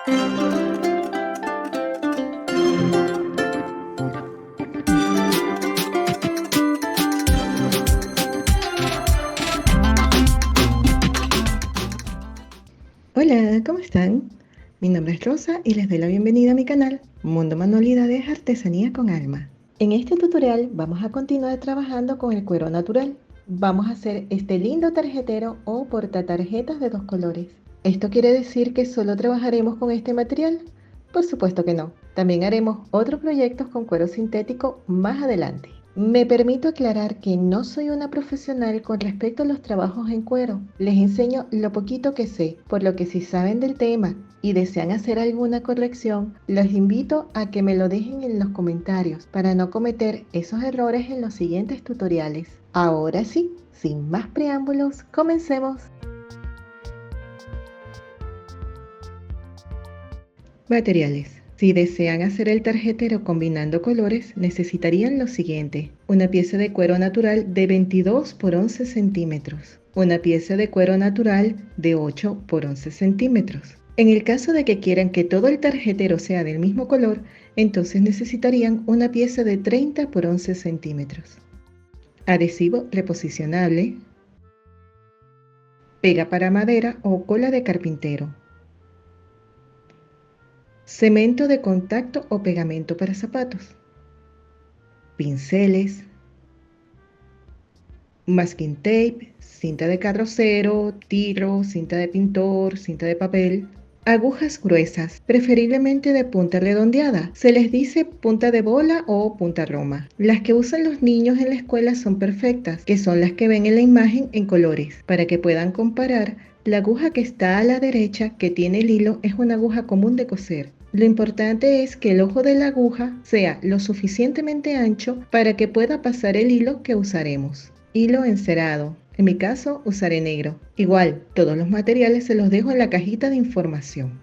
Hola, ¿cómo están? Mi nombre es Rosa y les doy la bienvenida a mi canal Mundo Manualidades Artesanía con Alma. En este tutorial vamos a continuar trabajando con el cuero natural. Vamos a hacer este lindo tarjetero o portatarjetas de dos colores. ¿Esto quiere decir que solo trabajaremos con este material? Por supuesto que no. También haremos otros proyectos con cuero sintético más adelante. Me permito aclarar que no soy una profesional con respecto a los trabajos en cuero. Les enseño lo poquito que sé, por lo que si saben del tema y desean hacer alguna corrección, los invito a que me lo dejen en los comentarios para no cometer esos errores en los siguientes tutoriales. Ahora sí, sin más preámbulos, comencemos. Materiales. Si desean hacer el tarjetero combinando colores, necesitarían lo siguiente: una pieza de cuero natural de 22 por 11 centímetros, una pieza de cuero natural de 8 por 11 centímetros. En el caso de que quieran que todo el tarjetero sea del mismo color, entonces necesitarían una pieza de 30 por 11 centímetros. Adhesivo reposicionable, pega para madera o cola de carpintero, cemento de contacto o pegamento para zapatos, pinceles, masking tape, cinta de carrocero, tiro, cinta de pintor, cinta de papel, agujas gruesas, preferiblemente de punta redondeada. Se les dice punta de bola o punta roma. Las que usan los niños en la escuela son perfectas, que son las que ven en la imagen en colores, para que puedan comparar. La aguja que está a la derecha, que tiene el hilo, es una aguja común de coser. Lo importante es que el ojo de la aguja sea lo suficientemente ancho para que pueda pasar el hilo que usaremos. Hilo encerado. En mi caso usaré negro. Igual, todos los materiales se los dejo en la cajita de información.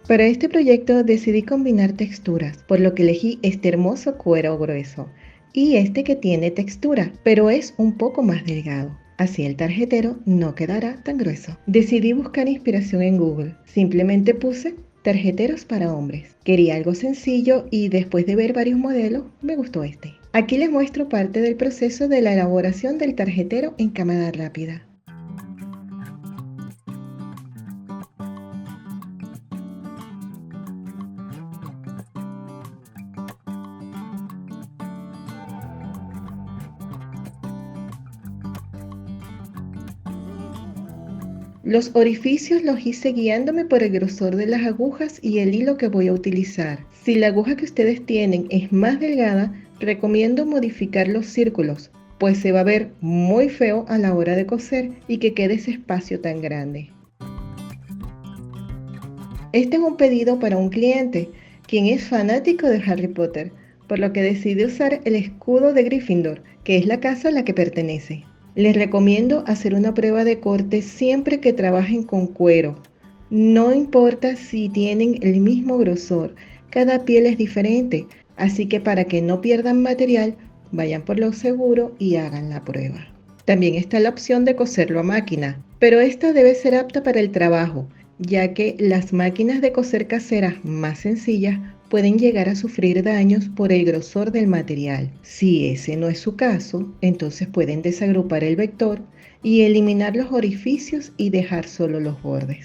Para este proyecto decidí combinar texturas, por lo que elegí este hermoso cuero grueso y este que tiene textura, pero es un poco más delgado. Así el tarjetero no quedará tan grueso. Decidí buscar inspiración en Google. Simplemente puse tarjeteros para hombres. Quería algo sencillo y después de ver varios modelos, me gustó este. Aquí les muestro parte del proceso de la elaboración del tarjetero en cámara rápida. Los orificios los hice guiándome por el grosor de las agujas y el hilo que voy a utilizar. Si la aguja que ustedes tienen es más delgada, recomiendo modificar los círculos, pues se va a ver muy feo a la hora de coser y que quede ese espacio tan grande. Este es un pedido para un cliente, quien es fanático de Harry Potter, por lo que decidí usar el escudo de Gryffindor, que es la casa a la que pertenece. Les recomiendo hacer una prueba de corte siempre que trabajen con cuero. No importa si tienen el mismo grosor, cada piel es diferente, así que para que no pierdan material, vayan por lo seguro y hagan la prueba. También está la opción de coserlo a máquina, pero esta debe ser apta para el trabajo, ya que las máquinas de coser caseras más sencillas pueden llegar a sufrir daños por el grosor del material. Si ese no es su caso, entonces pueden desagrupar el vector y eliminar los orificios y dejar solo los bordes.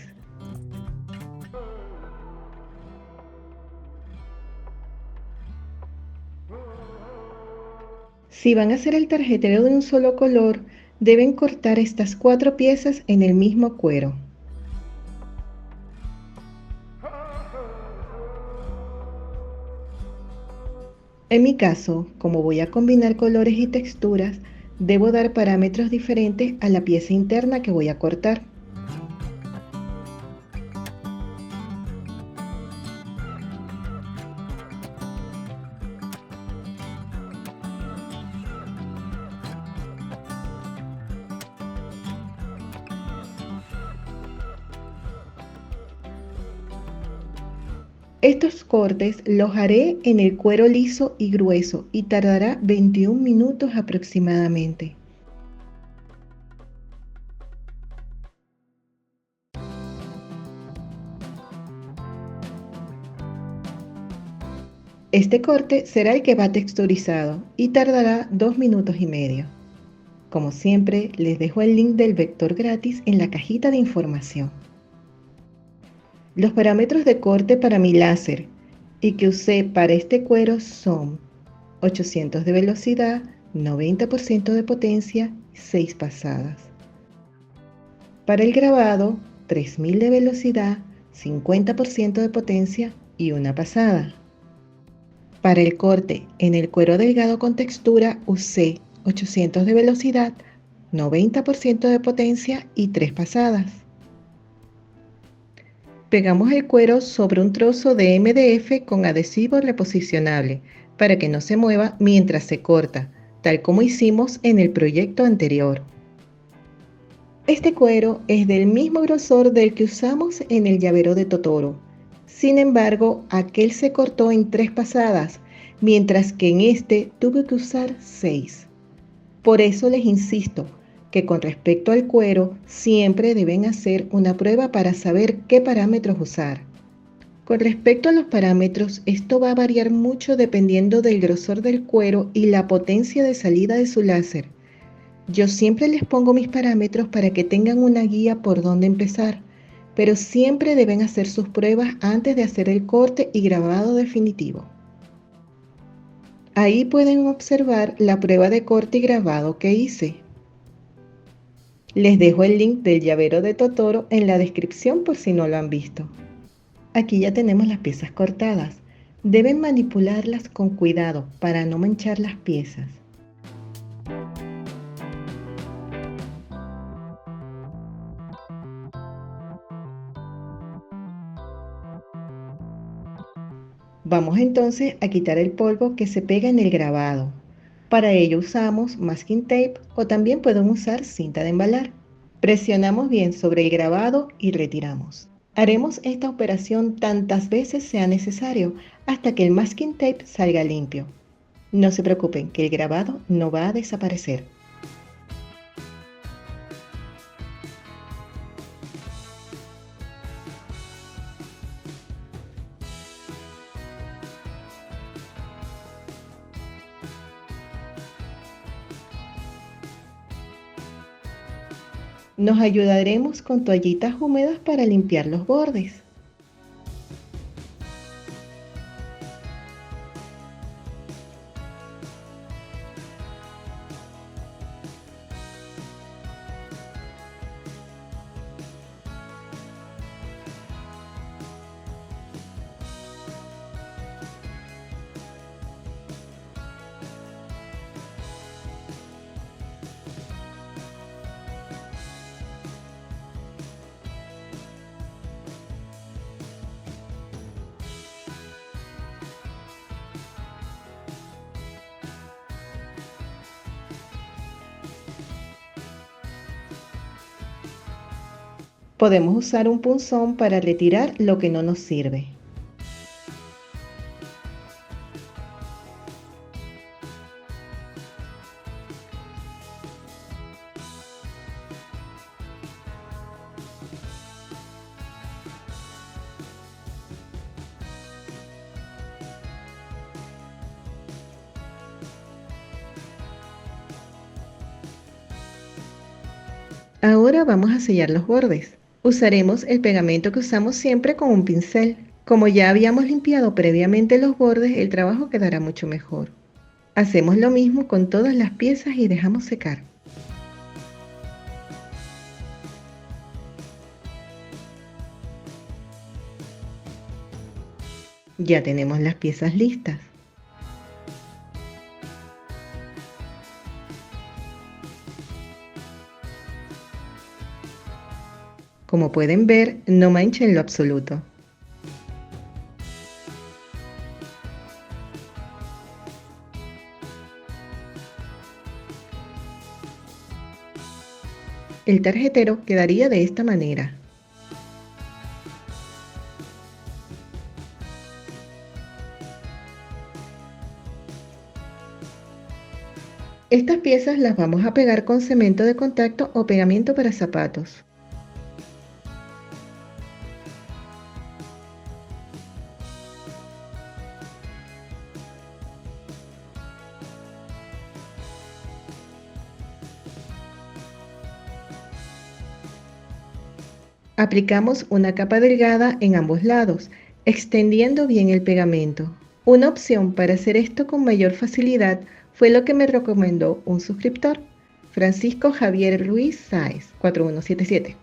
Si van a hacer el tarjetero de un solo color, deben cortar estas 4 piezas en el mismo cuero. En mi caso, como voy a combinar colores y texturas, debo dar parámetros diferentes a la pieza interna que voy a cortar. Estos cortes los haré en el cuero liso y grueso y tardará 21 minutos aproximadamente. Este corte será el que va texturizado y tardará 2 minutos y medio. Como siempre, les dejo el link del vector gratis en la cajita de información. Los parámetros de corte para mi láser y que usé para este cuero son 800 de velocidad, 90% de potencia, 6 pasadas. Para el grabado, 3000 de velocidad, 50% de potencia y una pasada. Para el corte en el cuero delgado con textura usé 800 de velocidad, 90% de potencia y 3 pasadas. Pegamos el cuero sobre un trozo de MDF con adhesivo reposicionable para que no se mueva mientras se corta, tal como hicimos en el proyecto anterior. Este cuero es del mismo grosor del que usamos en el llavero de Totoro. Sin embargo, aquel se cortó en 3 pasadas, mientras que en este tuve que usar 6. Por eso les insisto que con respecto al cuero siempre deben hacer una prueba para saber qué parámetros usar. Con respecto a los parámetros, esto va a variar mucho dependiendo del grosor del cuero y la potencia de salida de su láser. Yo siempre les pongo mis parámetros para que tengan una guía por dónde empezar, pero siempre deben hacer sus pruebas antes de hacer el corte y grabado definitivo. Ahí pueden observar la prueba de corte y grabado que hice. Les dejo el link del llavero de Totoro en la descripción por si no lo han visto. Aquí ya tenemos las piezas cortadas. Deben manipularlas con cuidado para no manchar las piezas. Vamos entonces a quitar el polvo que se pega en el grabado. Para ello usamos masking tape o también pueden usar cinta de embalar. Presionamos bien sobre el grabado y retiramos. Haremos esta operación tantas veces sea necesario hasta que el masking tape salga limpio. No se preocupen que el grabado no va a desaparecer. Nos ayudaremos con toallitas húmedas para limpiar los bordes. Podemos usar un punzón para retirar lo que no nos sirve. Ahora vamos a sellar los bordes. Usaremos el pegamento que usamos siempre con un pincel. Como ya habíamos limpiado previamente los bordes, el trabajo quedará mucho mejor. Hacemos lo mismo con todas las piezas y dejamos secar. Ya tenemos las piezas listas. Como pueden ver, no mancha en lo absoluto. El tarjetero quedaría de esta manera. Estas piezas las vamos a pegar con cemento de contacto o pegamento para zapatos. Aplicamos una capa delgada en ambos lados, extendiendo bien el pegamento. Una opción para hacer esto con mayor facilidad fue lo que me recomendó un suscriptor, Francisco Javier Ruiz Sáez, 4177,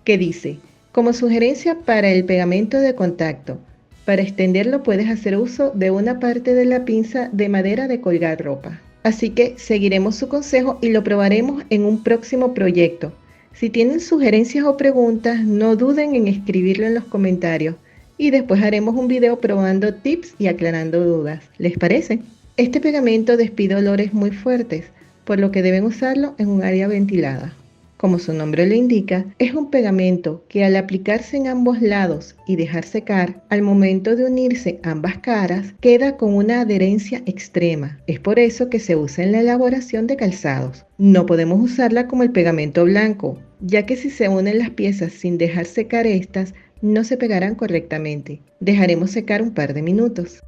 que dice, como sugerencia para el pegamento de contacto, para extenderlo puedes hacer uso de una parte de la pinza de madera de colgar ropa. Así que seguiremos su consejo y lo probaremos en un próximo proyecto. Si tienen sugerencias o preguntas, no duden en escribirlo en los comentarios y después haremos un video probando tips y aclarando dudas. ¿Les parece? Este pegamento despide olores muy fuertes, por lo que deben usarlo en un área ventilada. Como su nombre lo indica, es un pegamento que al aplicarse en ambos lados y dejar secar, al momento de unirse ambas caras, queda con una adherencia extrema. Es por eso que se usa en la elaboración de calzados. No podemos usarla como el pegamento blanco, ya que si se unen las piezas sin dejar secar estas, no se pegarán correctamente. Dejaremos secar un par de minutos.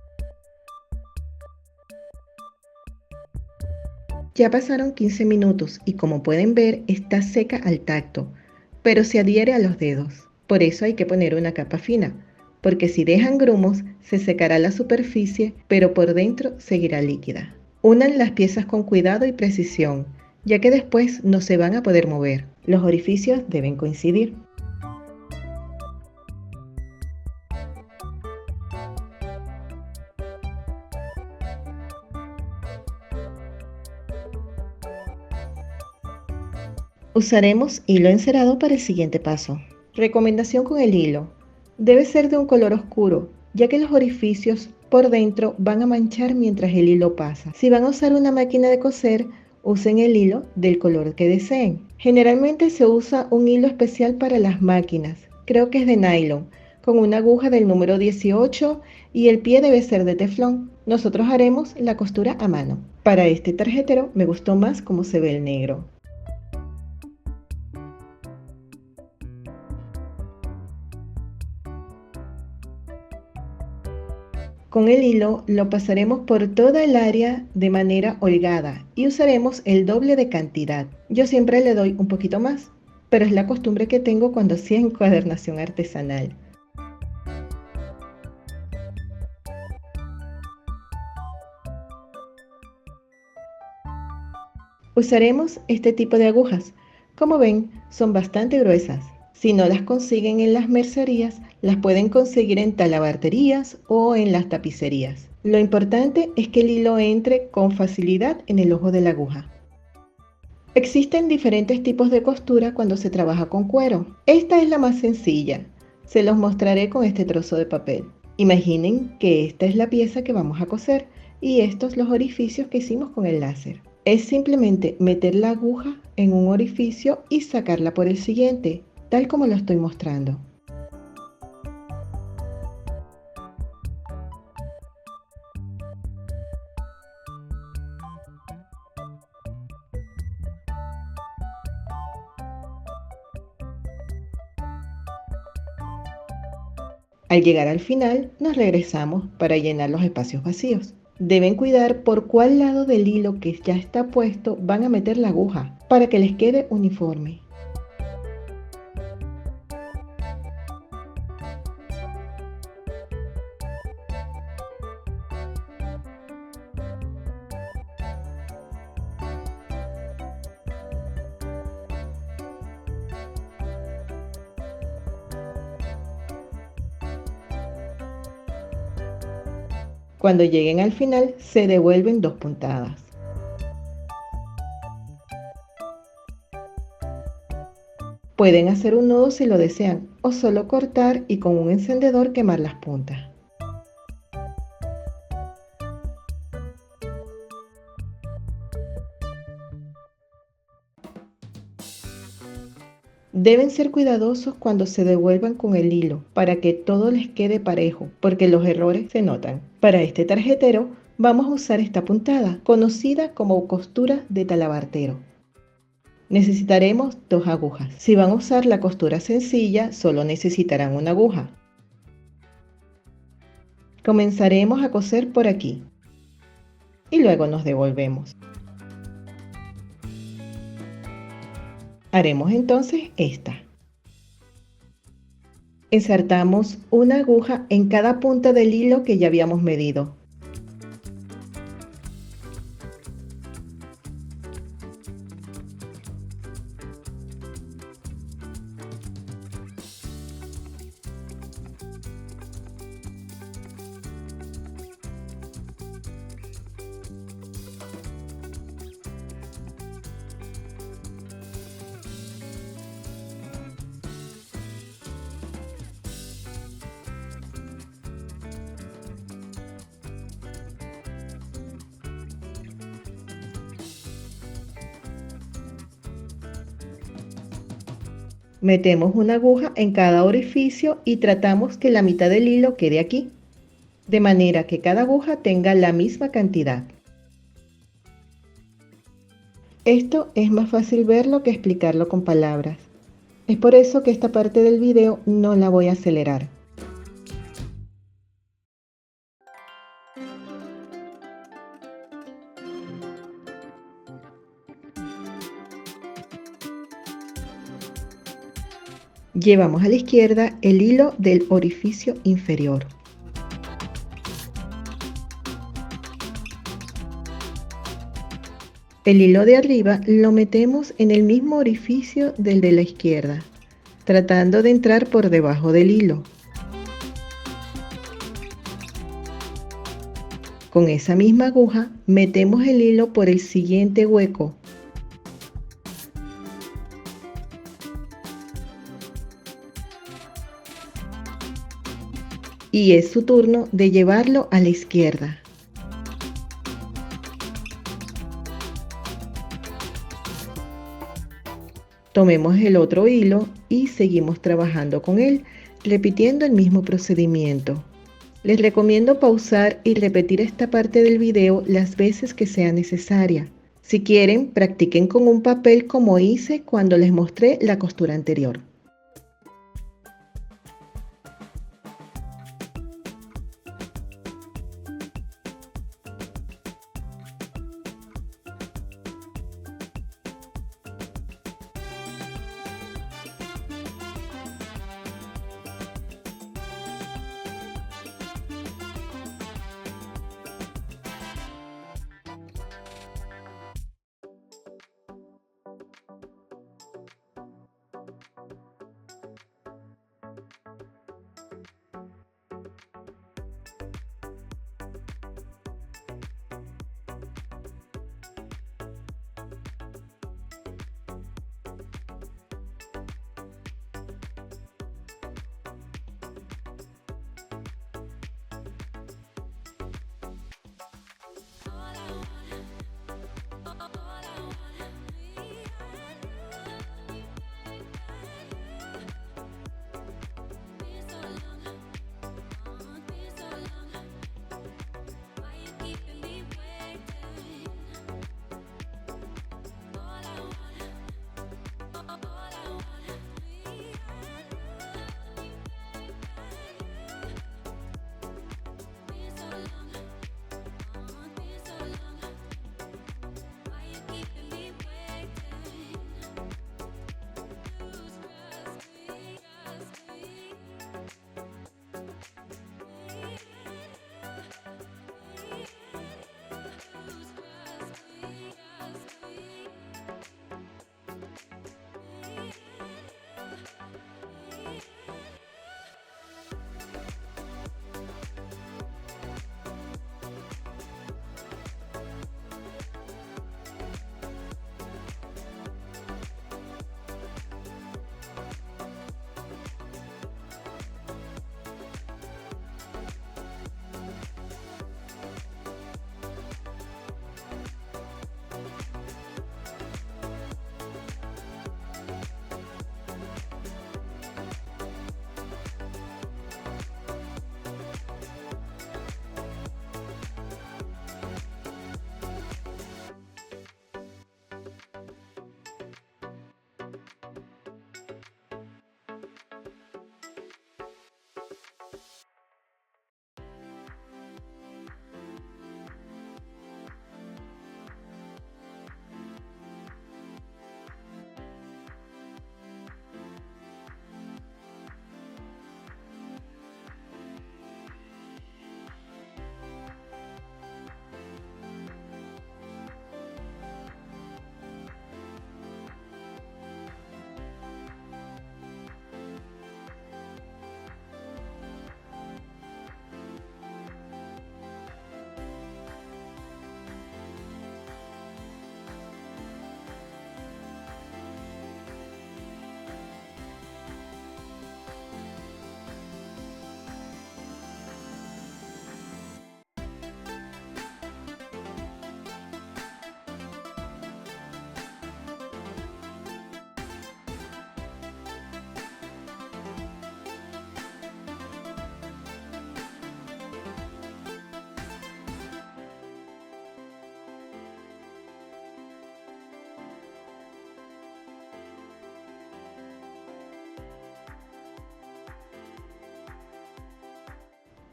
Ya pasaron 15 minutos y como pueden ver está seca al tacto, pero se adhiere a los dedos. Por eso hay que poner una capa fina, porque si dejan grumos se secará la superficie, pero por dentro seguirá líquida. Unan las piezas con cuidado y precisión, ya que después no se van a poder mover. Los orificios deben coincidir. Usaremos hilo encerado para el siguiente paso. Recomendación con el hilo. Debe ser de un color oscuro, ya que los orificios por dentro van a manchar mientras el hilo pasa. Si van a usar una máquina de coser, usen el hilo del color que deseen. Generalmente se usa un hilo especial para las máquinas, creo que es de nylon, con una aguja del número 18 y el pie debe ser de teflón. Nosotros haremos la costura a mano. Para este tarjetero me gustó más cómo se ve el negro. Con el hilo lo pasaremos por toda el área de manera holgada y usaremos el doble de cantidad. Yo siempre le doy un poquito más, pero es la costumbre que tengo cuando hacía encuadernación artesanal. Usaremos este tipo de agujas. Como ven, son bastante gruesas. Si no las consiguen en las mercerías, las pueden conseguir en talabarterías o en las tapicerías. Lo importante es que el hilo entre con facilidad en el ojo de la aguja. Existen diferentes tipos de costura cuando se trabaja con cuero. Esta es la más sencilla. Se los mostraré con este trozo de papel. Imaginen que esta es la pieza que vamos a coser y estos los orificios que hicimos con el láser. Es simplemente meter la aguja en un orificio y sacarla por el siguiente, tal como lo estoy mostrando. Al llegar al final, nos regresamos para llenar los espacios vacíos. Deben cuidar por cuál lado del hilo que ya está puesto van a meter la aguja para que les quede uniforme. Cuando lleguen al final, se devuelven 2 puntadas. Pueden hacer un nudo si lo desean o solo cortar y con un encendedor quemar las puntas. Deben ser cuidadosos cuando se devuelvan con el hilo para que todo les quede parejo, porque los errores se notan. Para este tarjetero vamos a usar esta puntada, conocida como costura de talabartero. Necesitaremos 2 agujas. Si van a usar la costura sencilla, solo necesitarán una aguja. Comenzaremos a coser por aquí y luego nos devolvemos. Haremos entonces esta. Insertamos una aguja en cada punta del hilo que ya habíamos medido. Metemos una aguja en cada orificio y tratamos que la mitad del hilo quede aquí, de manera que cada aguja tenga la misma cantidad. Esto es más fácil verlo que explicarlo con palabras. Es por eso que esta parte del video no la voy a acelerar. Llevamos a la izquierda el hilo del orificio inferior. El hilo de arriba lo metemos en el mismo orificio del de la izquierda, tratando de entrar por debajo del hilo. Con esa misma aguja metemos el hilo por el siguiente hueco. Y es su turno de llevarlo a la izquierda. Tomemos el otro hilo y seguimos trabajando con él, repitiendo el mismo procedimiento. Les recomiendo pausar y repetir esta parte del video las veces que sea necesaria. Si quieren, practiquen con un papel como hice cuando les mostré la costura anterior.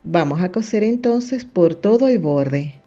Vamos a coser entonces por todo el borde.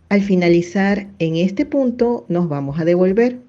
Al finalizar en este punto nos vamos a devolver.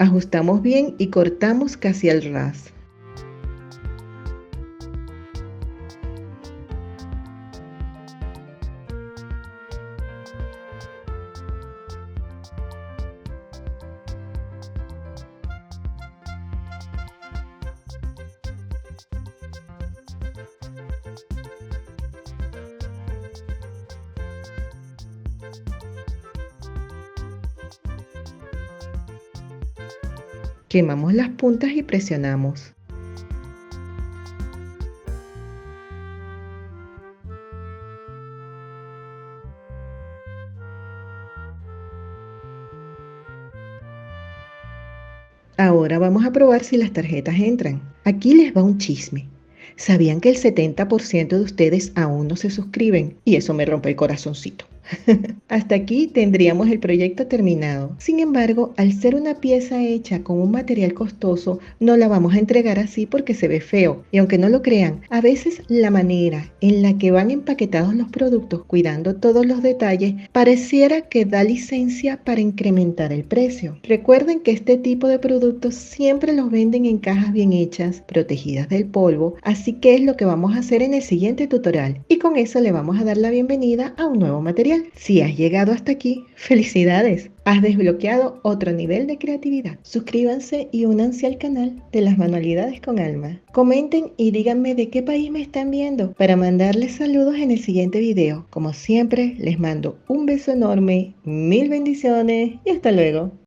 Ajustamos bien y cortamos casi al ras. Quemamos las puntas y presionamos. Ahora vamos a probar si las tarjetas entran. Aquí les va un chisme. ¿Sabían que el 70% de ustedes aún no se suscriben? Y eso me rompe el corazoncito. Hasta aquí tendríamos el proyecto terminado. Sin embargo, al ser una pieza hecha con un material costoso, no la vamos a entregar así porque se ve feo. Y aunque no lo crean, a veces la manera en la que van empaquetados los productos, cuidando todos los detalles, pareciera que da licencia para incrementar el precio. Recuerden que este tipo de productos siempre los venden en cajas bien hechas, protegidas del polvo, así que es lo que vamos a hacer en el siguiente tutorial. Y con eso le vamos a dar la bienvenida a un nuevo material. Si has llegado hasta aquí, ¡felicidades! Has desbloqueado otro nivel de creatividad. Suscríbanse y únanse al canal de las Manualidades con Alma. Comenten y díganme de qué país me están viendo para mandarles saludos en el siguiente video. Como siempre, les mando un beso enorme, mil bendiciones y hasta luego.